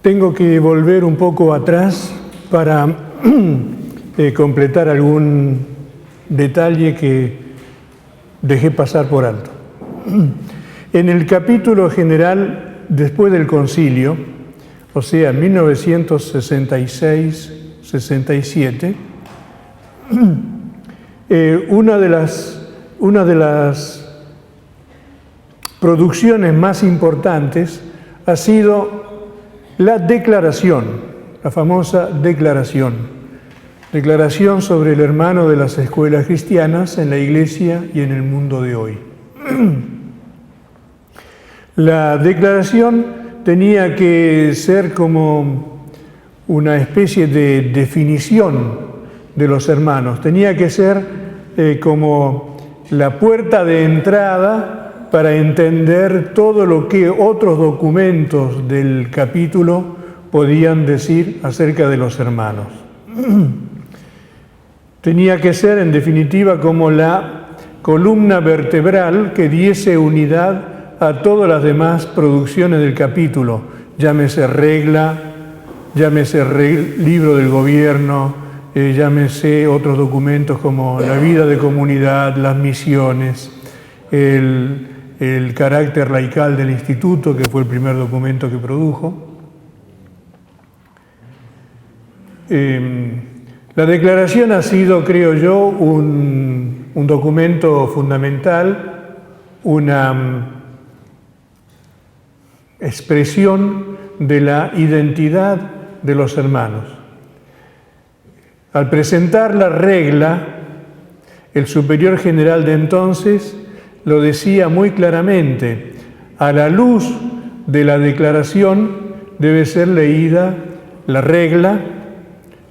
Tengo que volver un poco atrás para completar algún detalle que dejé pasar por alto. En el capítulo general, después del concilio, o sea, 1966-67, una de las producciones más importantes ha sido la declaración, la famosa declaración sobre el hermano de las escuelas cristianas en la Iglesia y en el mundo de hoy. La declaración tenía que ser como una especie de definición de los hermanos, tenía que ser como la puerta de entrada para entender todo lo que otros documentos del capítulo podían decir acerca de los hermanos. Tenía que ser, en definitiva, como la columna vertebral que diese unidad a todas las demás producciones del capítulo, llámese regla, llámese libro del gobierno, llámese otros documentos como la vida de comunidad, las misiones, el carácter laical del instituto, que fue el primer documento que produjo. La declaración ha sido, creo yo, un documento fundamental, una expresión de la identidad de los hermanos. Al presentar la regla, el superior general de entonces lo decía muy claramente: a la luz de la declaración debe ser leída la regla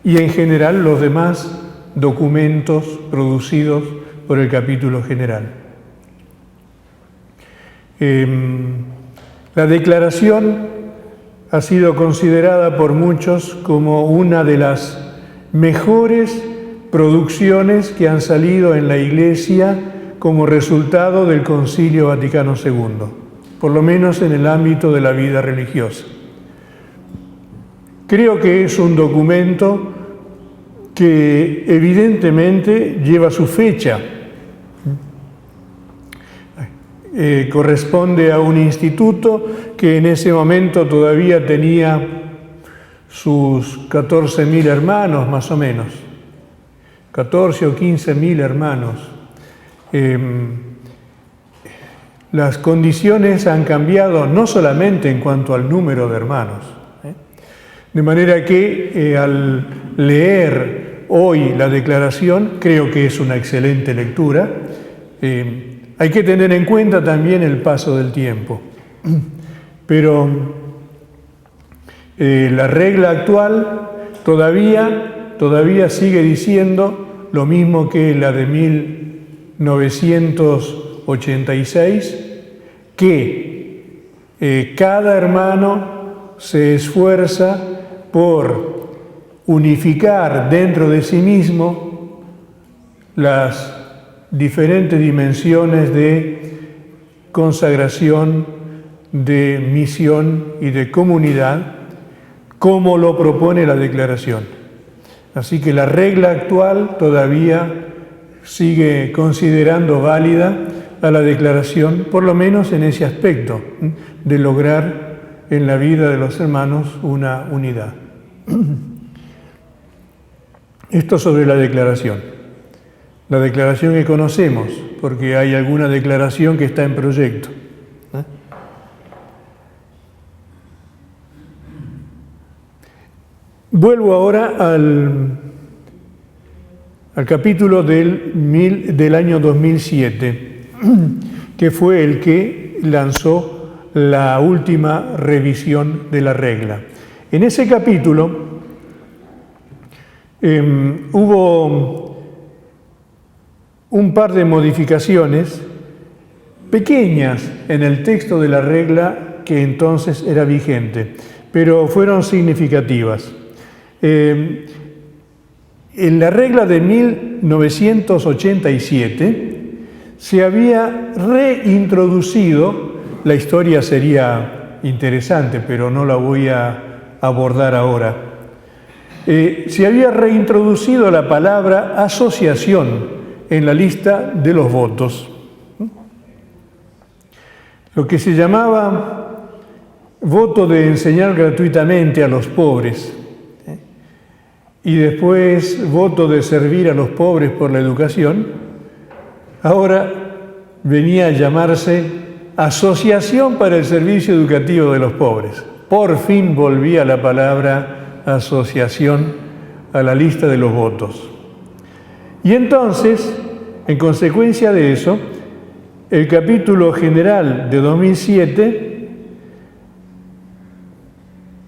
y en general los demás documentos producidos por el capítulo general. La declaración ha sido considerada por muchos como una de las mejores producciones que han salido en la Iglesia como resultado del Concilio Vaticano II, por lo menos en el ámbito de la vida religiosa. Creo que es un documento que evidentemente lleva su fecha. Corresponde a un instituto que en ese momento todavía tenía sus 14.000 hermanos, más o menos, 14 o 15.000 hermanos. Las condiciones han cambiado no solamente en cuanto al número de hermanos, de manera que al leer hoy la declaración, creo que es una excelente lectura. Hay que tener en cuenta también el paso del tiempo, pero la regla actual todavía sigue diciendo lo mismo que la de 1986, que cada hermano se esfuerza por unificar dentro de sí mismo las diferentes dimensiones de consagración, de misión y de comunidad, como lo propone la declaración. Así que la regla actual todavía sigue considerando válida a la declaración, por lo menos en ese aspecto, de lograr en la vida de los hermanos una unidad. Esto sobre la declaración. La declaración que conocemos, porque hay alguna declaración que está en proyecto. Vuelvo ahora al capítulo del año 2007, que fue el que lanzó la última revisión de la regla. En ese capítulo hubo un par de modificaciones pequeñas en el texto de la regla que entonces era vigente, pero fueron significativas. En la regla de 1987 se había reintroducido, la historia sería interesante, pero no la voy a abordar ahora. Se había reintroducido la palabra asociación en la lista de los votos. Lo que se llamaba voto de enseñar gratuitamente a los pobres y después voto de servir a los pobres por la educación, ahora venía a llamarse Asociación para el Servicio Educativo de los Pobres. Por fin volvía la palabra asociación a la lista de los votos. Y entonces, en consecuencia de eso, el capítulo general de 2007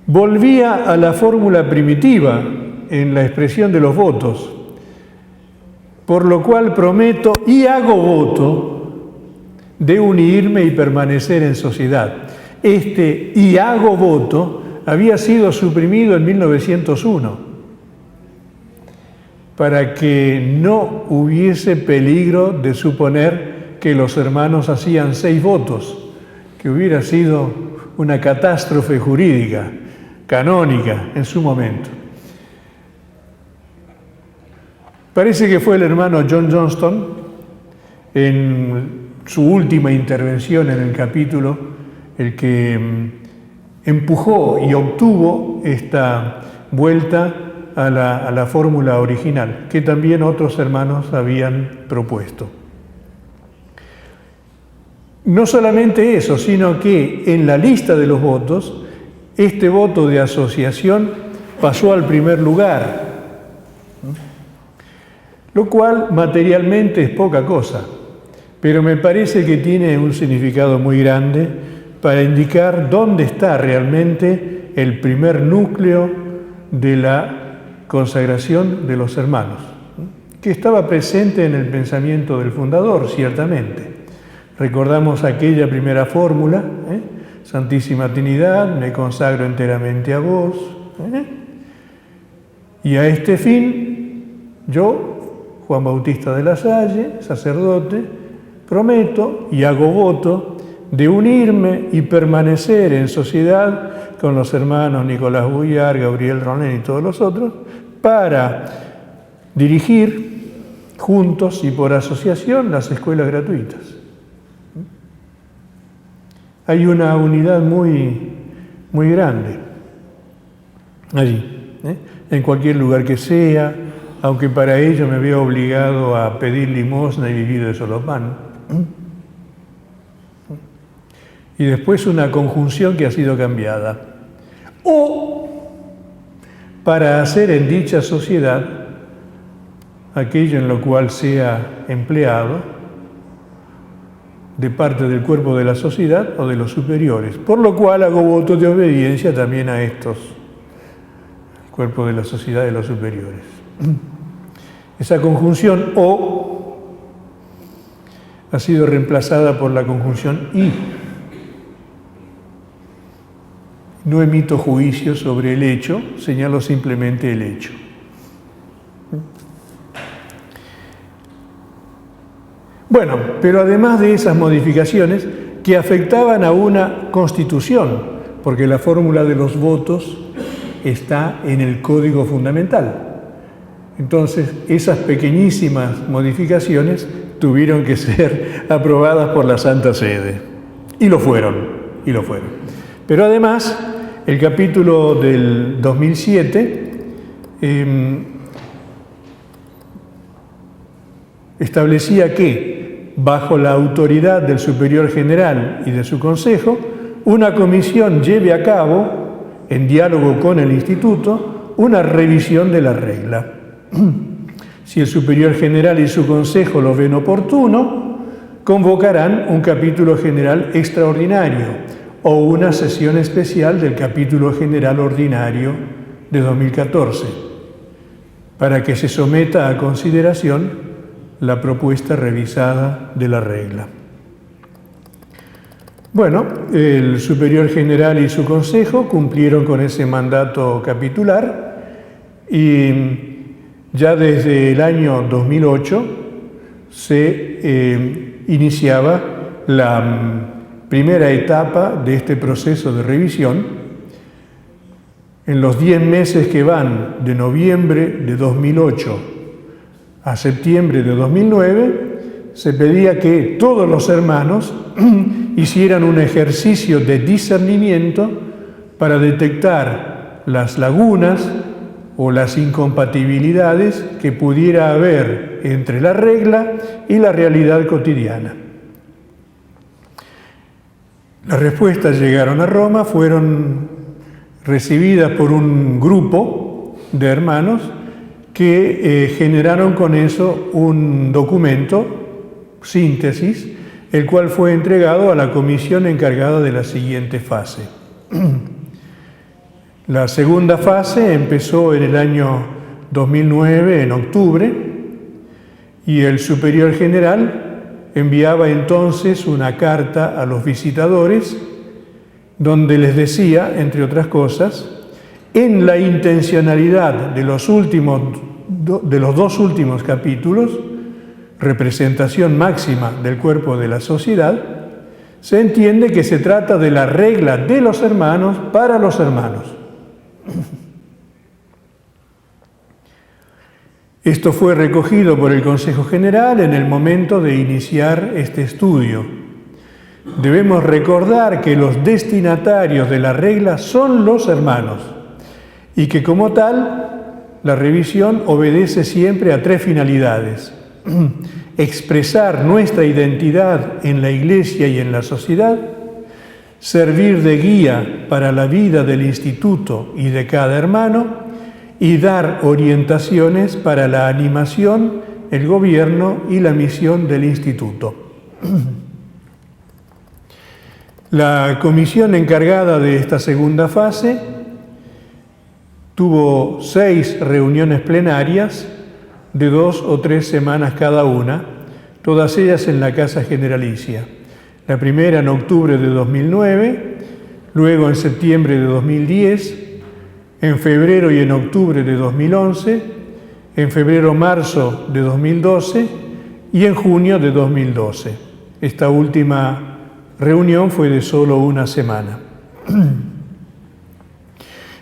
volvía a la fórmula primitiva en la expresión de los votos, por lo cual prometo y hago voto de unirme y permanecer en sociedad. Este y hago voto había sido suprimido en 1901 para que no hubiese peligro de suponer que los hermanos hacían 6 votos, que hubiera sido una catástrofe jurídica, canónica en su momento. Parece que fue el hermano John Johnston, en su última intervención en el capítulo, el que empujó y obtuvo esta vuelta a la fórmula original, que también otros hermanos habían propuesto. No solamente eso, sino que en la lista de los votos, este voto de asociación pasó al primer lugar, lo cual materialmente es poca cosa, pero me parece que tiene un significado muy grande para indicar dónde está realmente el primer núcleo de la consagración de los hermanos, que estaba presente en el pensamiento del fundador, ciertamente. Recordamos aquella primera fórmula, Santísima Trinidad, me consagro enteramente a vos, y a este fin, yo, Juan Bautista de la Salle, sacerdote, prometo y hago voto de unirme y permanecer en sociedad con los hermanos Nicolás Buyar, Gabriel Ronen y todos los otros, para dirigir juntos y por asociación las escuelas gratuitas. Hay una unidad muy grande allí, en cualquier lugar que sea, aunque para ello me veo obligado a pedir limosna y vivir de solo pan. Y después una conjunción que ha sido cambiada. O para hacer en dicha sociedad aquello en lo cual sea empleado de parte del cuerpo de la sociedad o de los superiores, por lo cual hago voto de obediencia también a estos, el cuerpo de la sociedad y los superiores. Esa conjunción o ha sido reemplazada por la conjunción y. No emito juicio sobre el hecho, señalo simplemente el hecho. Bueno, pero además de esas modificaciones que afectaban a una constitución, porque la fórmula de los votos está en el Código Fundamental. Entonces, esas pequeñísimas modificaciones tuvieron que ser aprobadas por la Santa Sede. Y lo fueron. Pero además, el capítulo del 2007 establecía que, bajo la autoridad del Superior General y de su Consejo, una comisión lleve a cabo, en diálogo con el Instituto, una revisión de la regla. Si el Superior General y su Consejo lo ven oportuno, convocarán un capítulo general extraordinario o una sesión especial del capítulo general ordinario de 2014, para que se someta a consideración la propuesta revisada de la regla. Bueno, el Superior General y su Consejo cumplieron con ese mandato capitular y ya desde el año 2008 se iniciaba la primera etapa de este proceso de revisión En los 10 meses que van de noviembre de 2008 a septiembre de 2009, se pedía que todos los hermanos hicieran un ejercicio de discernimiento para detectar las lagunas o las incompatibilidades que pudiera haber entre la regla y la realidad cotidiana. Las respuestas llegaron a Roma, fueron recibidas por un grupo de hermanos que generaron con eso un documento, síntesis, el cual fue entregado a la comisión encargada de la siguiente fase. La segunda fase empezó en el año 2009, en octubre, y el superior general enviaba entonces una carta a los visitadores donde les decía, entre otras cosas, en la intencionalidad de los dos últimos capítulos, representación máxima del cuerpo de la sociedad, se entiende que se trata de la regla de los hermanos para los hermanos. Esto fue recogido por el Consejo General en el momento de iniciar este estudio. Debemos recordar que los destinatarios de la regla son los hermanos y que como tal la revisión obedece siempre a 3 finalidades: expresar nuestra identidad en la Iglesia y en la sociedad, servir de guía para la vida del instituto y de cada hermano, y dar orientaciones para la animación, el gobierno y la misión del instituto. La comisión encargada de esta segunda fase tuvo 6 reuniones plenarias de 2 o 3 semanas cada una, todas ellas en la Casa Generalicia. La primera en octubre de 2009, luego en septiembre de 2010, en febrero y en octubre de 2011, en febrero-marzo de 2012 y en junio de 2012. Esta última reunión fue de solo una semana.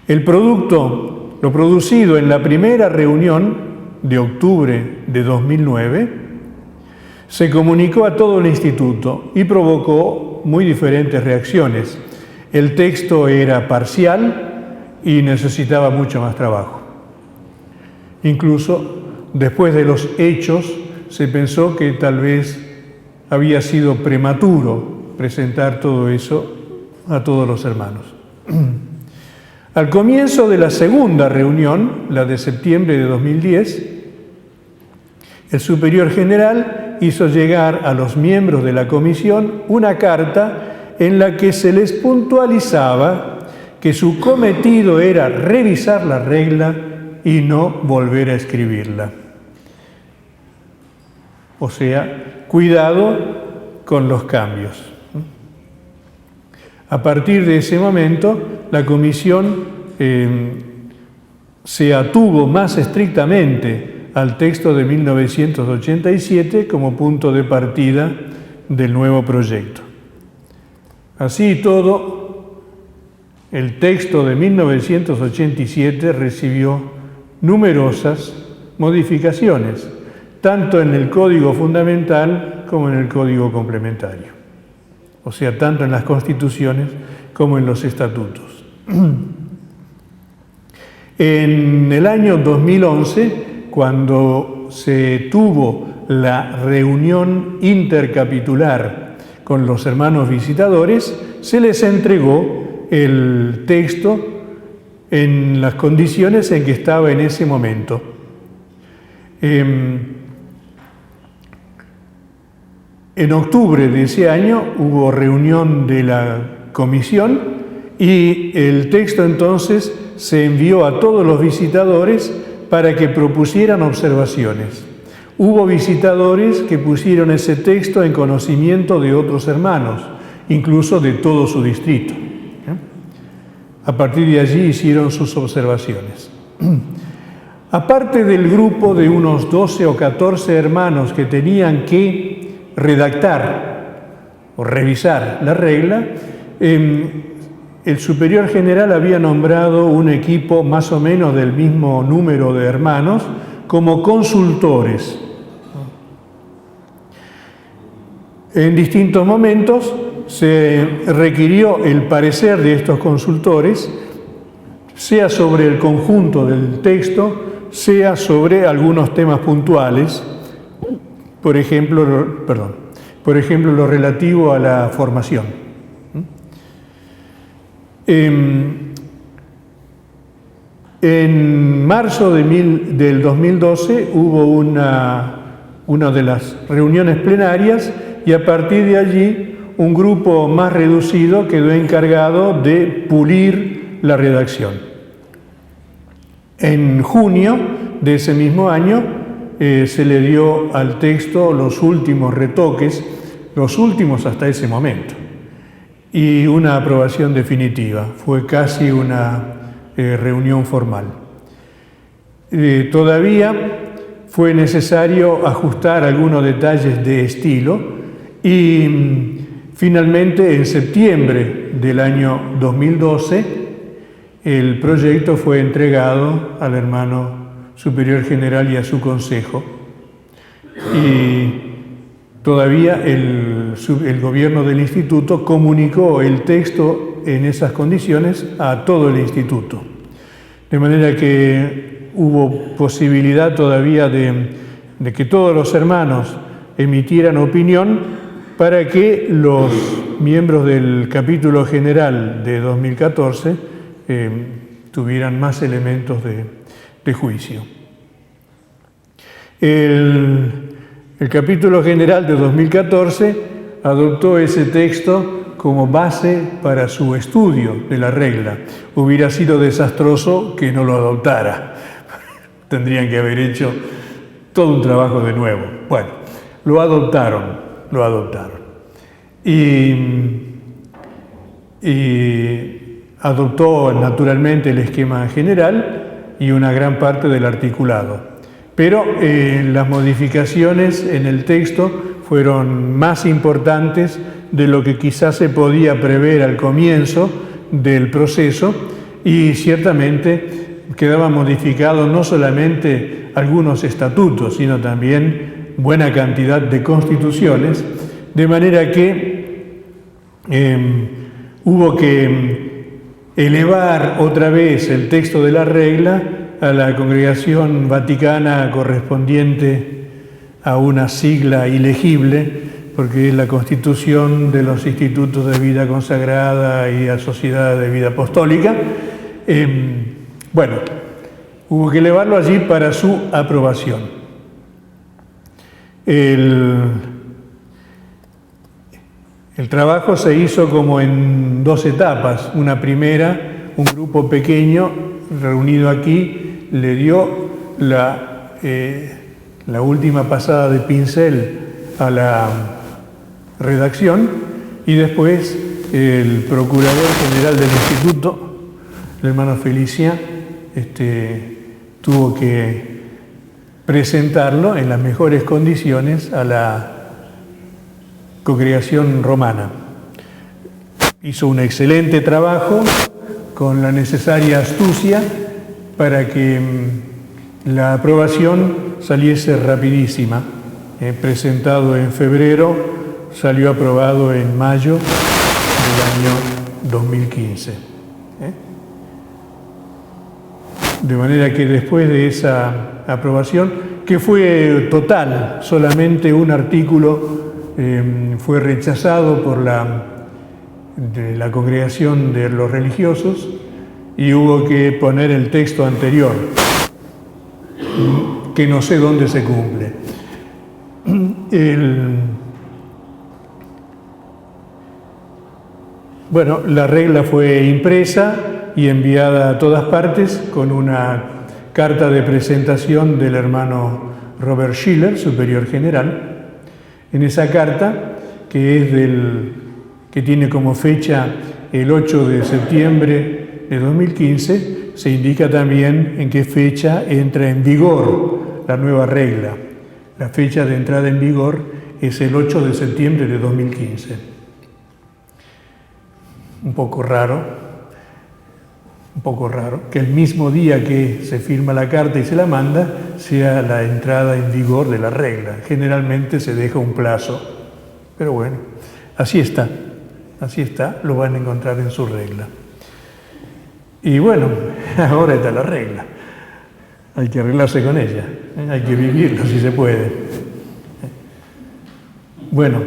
El producto, lo producido en la primera reunión de octubre de 2009, se comunicó a todo el instituto y provocó muy diferentes reacciones. El texto era parcial y necesitaba mucho más trabajo. Incluso después de los hechos se pensó que tal vez había sido prematuro presentar todo eso a todos los hermanos. Al comienzo de la segunda reunión, la de septiembre de 2010, el superior general hizo llegar a los miembros de la comisión una carta en la que se les puntualizaba que su cometido era revisar la regla y no volver a escribirla. O sea, cuidado con los cambios. A partir de ese momento, la comisión se atuvo más estrictamente al texto de 1987 como punto de partida del nuevo proyecto. Así y todo, el texto de 1987 recibió numerosas modificaciones, tanto en el Código Fundamental como en el Código Complementario, o sea, tanto en las constituciones como en los estatutos. En el año 2011, cuando se tuvo la reunión intercapitular con los hermanos visitadores, se les entregó el texto en las condiciones en que estaba en ese momento. En octubre de ese año hubo reunión de la comisión y el texto entonces se envió a todos los visitadores para que propusieran observaciones. Hubo visitadores que pusieron ese texto en conocimiento de otros hermanos, incluso de todo su distrito. A partir de allí hicieron sus observaciones. Aparte del grupo de unos 12 o 14 hermanos que tenían que redactar o revisar la regla, el el superior general había nombrado un equipo más o menos del mismo número de hermanos como consultores. En distintos momentos se requirió el parecer de estos consultores, sea sobre el conjunto del texto, sea sobre algunos temas puntuales, por ejemplo, lo relativo a la formación. En marzo del 2012 hubo una de las reuniones plenarias y a partir de allí un grupo más reducido quedó encargado de pulir la redacción. En junio de ese mismo año se le dio al texto los últimos retoques, los últimos hasta ese momento, y una aprobación definitiva. Fue casi una reunión formal. Todavía fue necesario ajustar algunos detalles de estilo y finalmente en septiembre del año 2012 el proyecto fue entregado al hermano superior general y a su consejo. Y todavía el gobierno del instituto comunicó el texto en esas condiciones a todo el instituto. De manera que hubo posibilidad todavía de que todos los hermanos emitieran opinión para que los miembros del capítulo general de 2014 tuvieran más elementos de juicio. El capítulo general de 2014 adoptó ese texto como base para su estudio de la regla. Hubiera sido desastroso que no lo adoptara. Tendrían que haber hecho todo un trabajo de nuevo. Bueno, lo adoptaron. Y adoptó naturalmente el esquema general y una gran parte del articulado. Pero las modificaciones en el texto fueron más importantes de lo que quizás se podía prever al comienzo del proceso y ciertamente quedaban modificados no solamente algunos estatutos, sino también buena cantidad de constituciones, de manera que hubo que elevar otra vez el texto de la regla a la congregación vaticana correspondiente a una sigla ilegible, porque es la Constitución de los Institutos de Vida Consagrada y a Sociedad de Vida Apostólica. Bueno, hubo que elevarlo allí para su aprobación. El trabajo se hizo como en dos etapas. Una primera, un grupo pequeño reunido aquí le dio la última pasada de pincel a la redacción y después el procurador general del instituto, el hermano Felicia, tuvo que presentarlo en las mejores condiciones a la congregación romana. Hizo un excelente trabajo con la necesaria astucia para que la aprobación saliese rapidísima. Presentado en febrero, salió aprobado en mayo del año 2015. De manera que después de esa aprobación, que fue total, solamente un artículo fue rechazado por de la congregación de los religiosos y hubo que poner el texto anterior, que no sé dónde se cumple. Bueno, la regla fue impresa y enviada a todas partes con una carta de presentación del hermano Robert Schiller, superior general. En esa carta, que tiene como fecha el 8 de septiembre de 2015, se indica también en qué fecha entra en vigor la nueva regla. La fecha de entrada en vigor es el 8 de septiembre de 2015. Un poco raro, un poco raro, que el mismo día que se firma la carta y se la manda sea la entrada en vigor de la regla. Generalmente se deja un plazo, pero bueno, así está, lo van a encontrar en su regla. Y bueno, ahora está la regla, hay que arreglarse con ella, hay que vivirla si se puede. Bueno,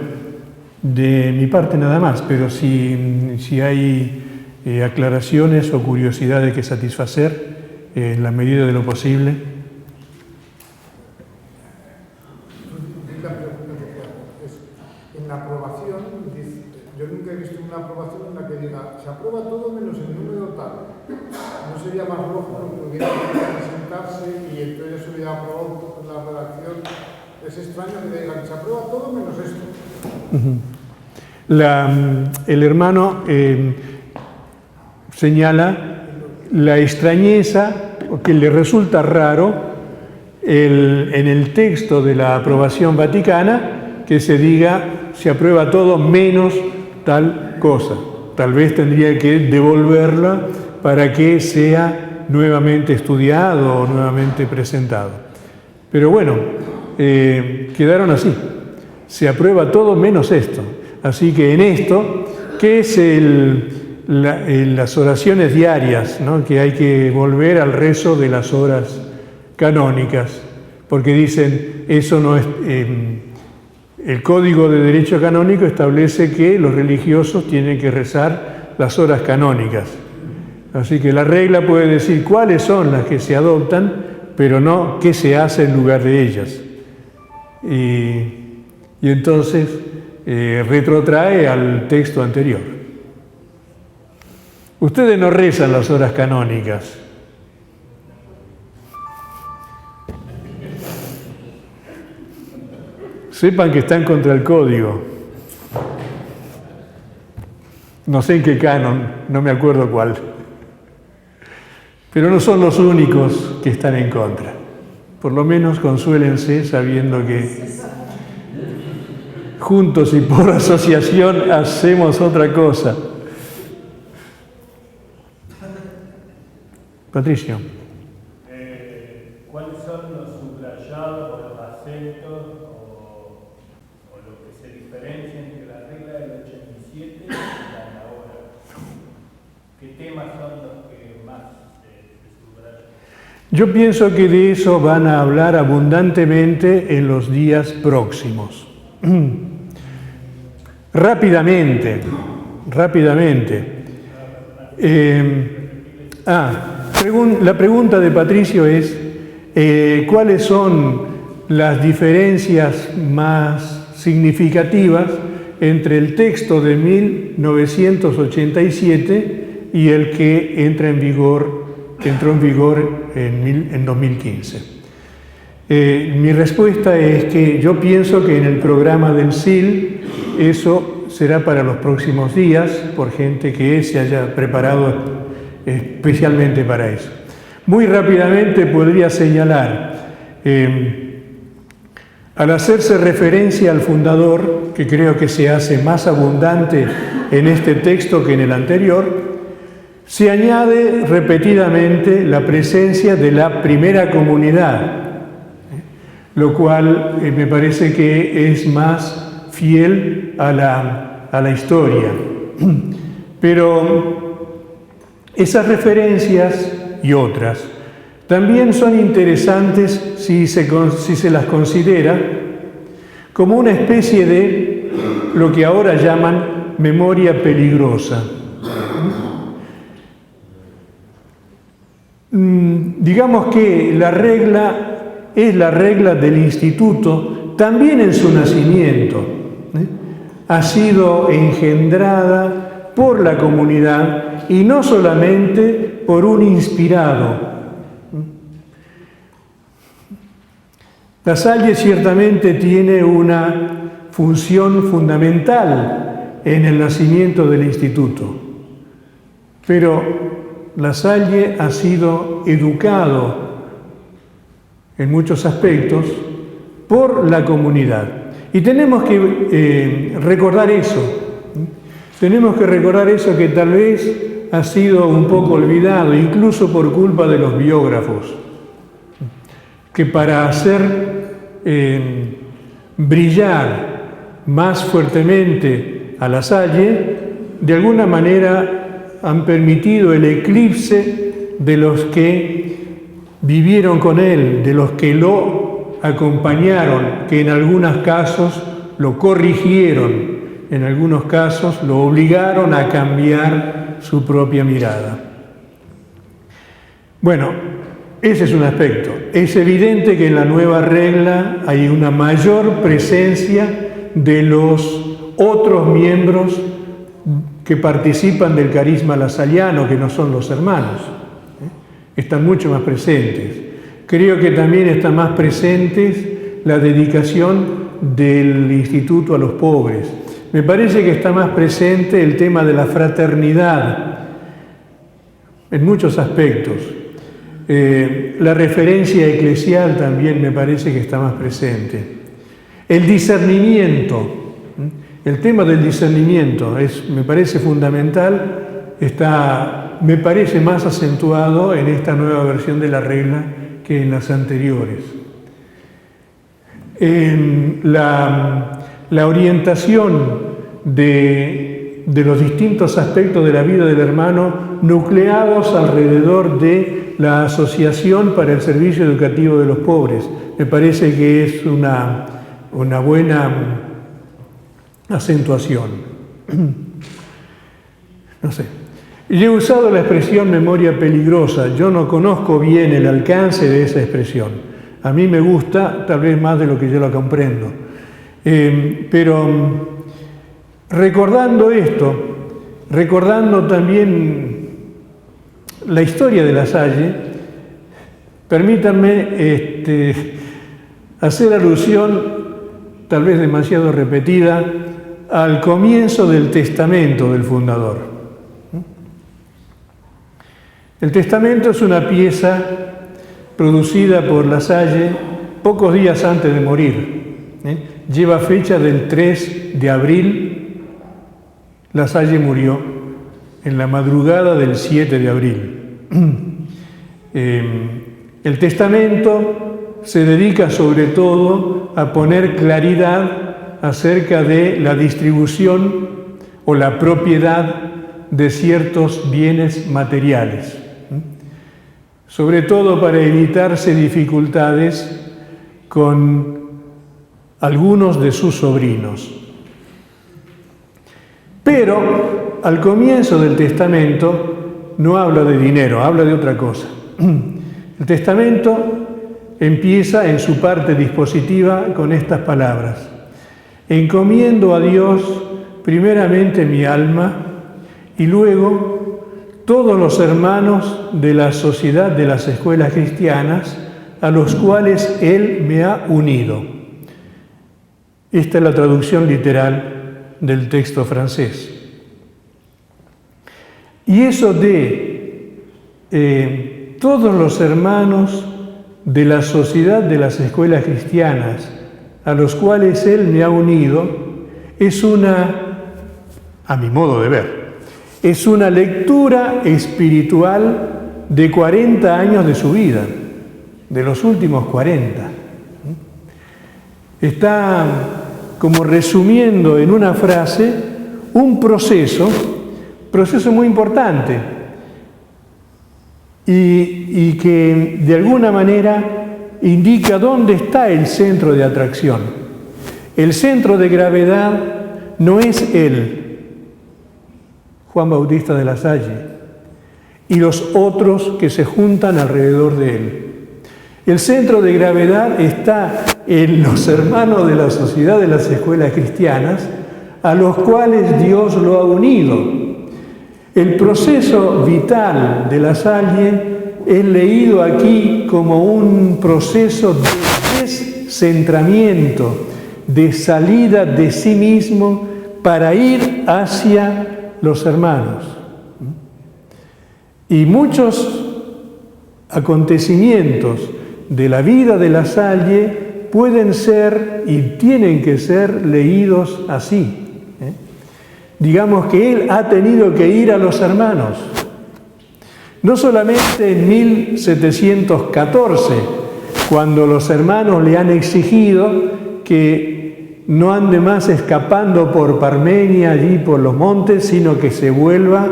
de mi parte nada más, pero si hay aclaraciones o curiosidades que satisfacer en la medida de lo posible. La pregunta que te hago es, en la aprobación, yo nunca he visto una aprobación en la que diga se aprueba todo menos el número tal. ¿No sería más lógico que hubiera que presentarse y entonces se hubiera aprobado la redacción? Es extraño que digan se aprueba todo menos esto. El hermano señala la extrañeza, que le resulta raro en el texto de la aprobación vaticana que se diga se aprueba todo menos tal cosa. Tal vez tendría que devolverla para que sea nuevamente estudiado o nuevamente presentado. Pero bueno, quedaron así. Se aprueba todo menos esto. Así que en esto, que es las oraciones diarias, ¿no? Que hay que volver al rezo de las horas canónicas, porque dicen, eso no es... el Código de Derecho Canónico establece que los religiosos tienen que rezar las horas canónicas. Así que la regla puede decir cuáles son las que se adoptan, pero no qué se hace en lugar de ellas. Y entonces retrotrae al texto anterior. Ustedes no rezan las horas canónicas. Sepan que están contra el código. No sé en qué canon, no me acuerdo cuál. Pero no son los únicos que están en contra. Por lo menos consuélense sabiendo que juntos y por asociación hacemos otra cosa. Patricio. ¿Cuáles son los subrayados o los acentos o lo que se diferencia entre la regla del 87 y la de ahora? ¿Qué temas son los que más se subrayan? Yo pienso que de eso van a hablar abundantemente en los días próximos. Rápidamente. La pregunta de Patricio es, ¿cuáles son las diferencias más significativas entre el texto de 1987 y el que entró en vigor en 2015? Mi respuesta es que yo pienso que en el programa del SIL eso será para los próximos días, por gente que se haya preparado especialmente para eso. Muy rápidamente podría señalar, al hacerse referencia al fundador, que creo que se hace más abundante en este texto que en el anterior, se añade repetidamente la presencia de la primera comunidad, lo cual me parece que es más fiel a la historia. Pero esas referencias y otras también son interesantes si se las considera como una especie de lo que ahora llaman memoria peligrosa. Digamos que la regla es la regla del instituto, también en su nacimiento. Ha sido engendrada por la comunidad y no solamente por un inspirado. La Salle ciertamente tiene una función fundamental en el nacimiento del instituto, pero La Salle ha sido educado en muchos aspectos por la comunidad. Y tenemos que recordar eso. Tenemos que recordar eso, que tal vez ha sido un poco olvidado, incluso por culpa de los biógrafos, que para hacer brillar más fuertemente a La Salle, de alguna manera han permitido el eclipse de los que vivieron con él, de los que lo acompañaron, que en algunos casos lo corrigieron, en algunos casos lo obligaron a cambiar su propia mirada. Bueno, ese es un aspecto. Es evidente que en la nueva regla hay una mayor presencia de los otros miembros que participan del carisma lasaliano, que no son los hermanos. Están mucho más presentes. Creo que también está más presente la dedicación del Instituto a los Pobres. Me parece que está más presente el tema de la fraternidad en muchos aspectos. La referencia eclesial también me parece que está más presente. El discernimiento, el tema del discernimiento me parece fundamental, me parece más acentuado en esta nueva versión de la regla que en las anteriores. La orientación de los distintos aspectos de la vida del hermano nucleados alrededor de la Asociación para el Servicio Educativo de los Pobres. Me parece que es una buena acentuación. No sé. Yo he usado la expresión memoria peligrosa. Yo no conozco bien el alcance de esa expresión. A mí me gusta, tal vez más de lo que yo la comprendo. Pero recordando esto, recordando también la historia de La Salle, permítanme hacer alusión, tal vez demasiado repetida, al comienzo del testamento del fundador. El testamento es una pieza producida por La Salle pocos días antes de morir. Lleva fecha del 3 de abril. La Salle murió en la madrugada del 7 de abril. El testamento se dedica sobre todo a poner claridad acerca de la distribución o la propiedad de ciertos bienes materiales, sobre todo para evitarse dificultades con algunos de sus sobrinos. Pero al comienzo del testamento no habla de dinero, habla de otra cosa. El testamento empieza en su parte dispositiva con estas palabras: encomiendo a Dios primeramente mi alma y luego todos los hermanos de la Sociedad de las Escuelas Cristianas a los cuales Él me ha unido. Esta es la traducción literal del texto francés. Y eso de todos los hermanos de la Sociedad de las Escuelas Cristianas a los cuales Él me ha unido, es a mi modo de ver, es una lectura espiritual de 40 años de su vida, de los últimos 40. Está como resumiendo en una frase un proceso muy importante y que de alguna manera indica dónde está el centro de atracción. El centro de gravedad no es él, Juan Bautista de La Salle, y los otros que se juntan alrededor de él. El centro de gravedad está en los hermanos de la Sociedad de las Escuelas Cristianas, a los cuales Dios lo ha unido. El proceso vital de La Salle es leído aquí como un proceso de descentramiento, de salida de sí mismo para ir hacia los hermanos. Y muchos acontecimientos de la vida de La Salle pueden ser y tienen que ser leídos así. Digamos que él ha tenido que ir a los hermanos. No solamente en 1714, cuando los hermanos le han exigido que no ande más escapando por Parmenia, allí por los montes, sino que se vuelva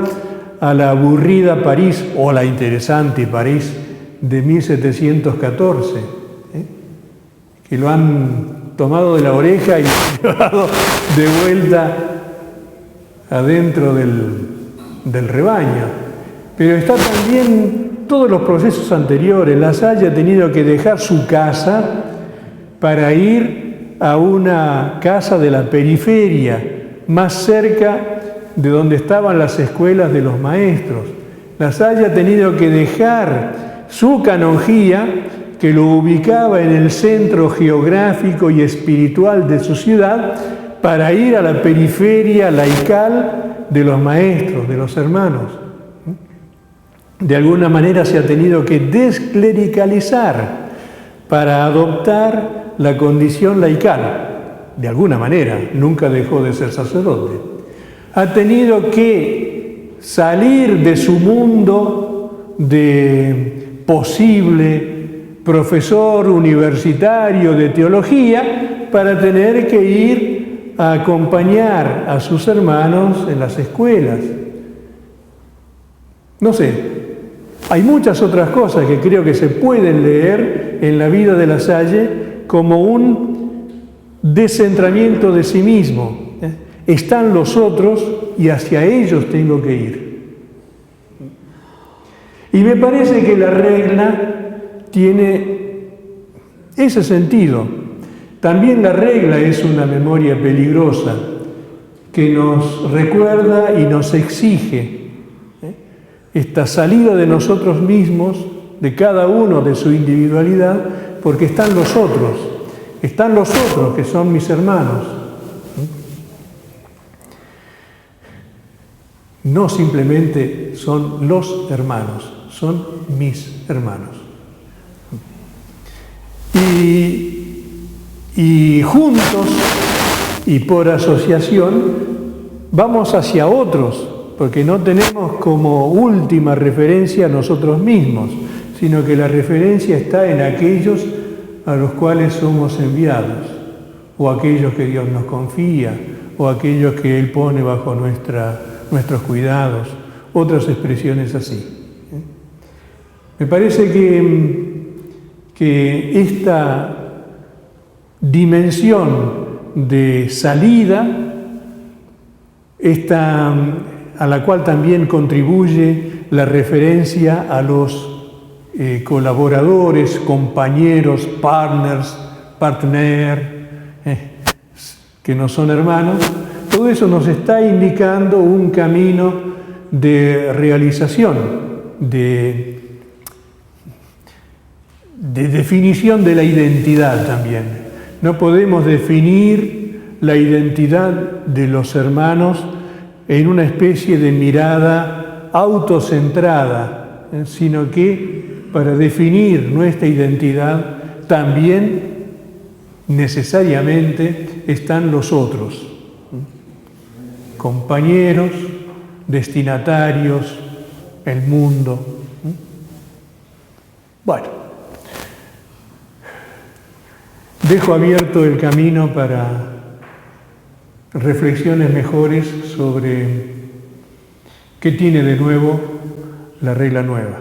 a la aburrida París o la interesante París de 1714, que lo han tomado de la oreja y llevado de vuelta adentro del rebaño. Pero está también todos los procesos anteriores. La Salle ha tenido que dejar su casa para ir a una casa de la periferia, más cerca de donde estaban las escuelas de los maestros. La Salle ha tenido que dejar su canonjía, que lo ubicaba en el centro geográfico y espiritual de su ciudad, para ir a la periferia laical de los maestros, de los hermanos. De alguna manera se ha tenido que desclericalizar para adoptar la condición laical. De alguna manera, nunca dejó de ser sacerdote. Ha tenido que salir de su mundo de posible profesor universitario de teología para tener que ir a acompañar a sus hermanos en las escuelas. No sé, hay muchas otras cosas que creo que se pueden leer en la vida de La Salle como un descentramiento de sí mismo. Están los otros y hacia ellos tengo que ir. Y me parece que la regla tiene ese sentido. También la regla es una memoria peligrosa que nos recuerda y nos exige esta salida de nosotros mismos, de cada uno de su individualidad, porque están los otros que son mis hermanos. No simplemente son los hermanos, son mis hermanos. Y juntos y por asociación vamos hacia otros, porque no tenemos como última referencia a nosotros mismos, sino que la referencia está en aquellos a los cuales somos enviados, o aquellos que Dios nos confía, o aquellos que Él pone bajo nuestros cuidados, otras expresiones así. Me parece que esta dimensión de salida, a la cual también contribuye la referencia a los colaboradores, compañeros, partner, que no son hermanos, todo eso nos está indicando un camino de realización, de definición de la identidad también. No podemos definir la identidad de los hermanos en una especie de mirada autocentrada, sino que para definir nuestra identidad también necesariamente están los otros, compañeros, destinatarios, el mundo. Bueno, dejo abierto el camino para reflexiones mejores sobre qué tiene de nuevo la regla nueva.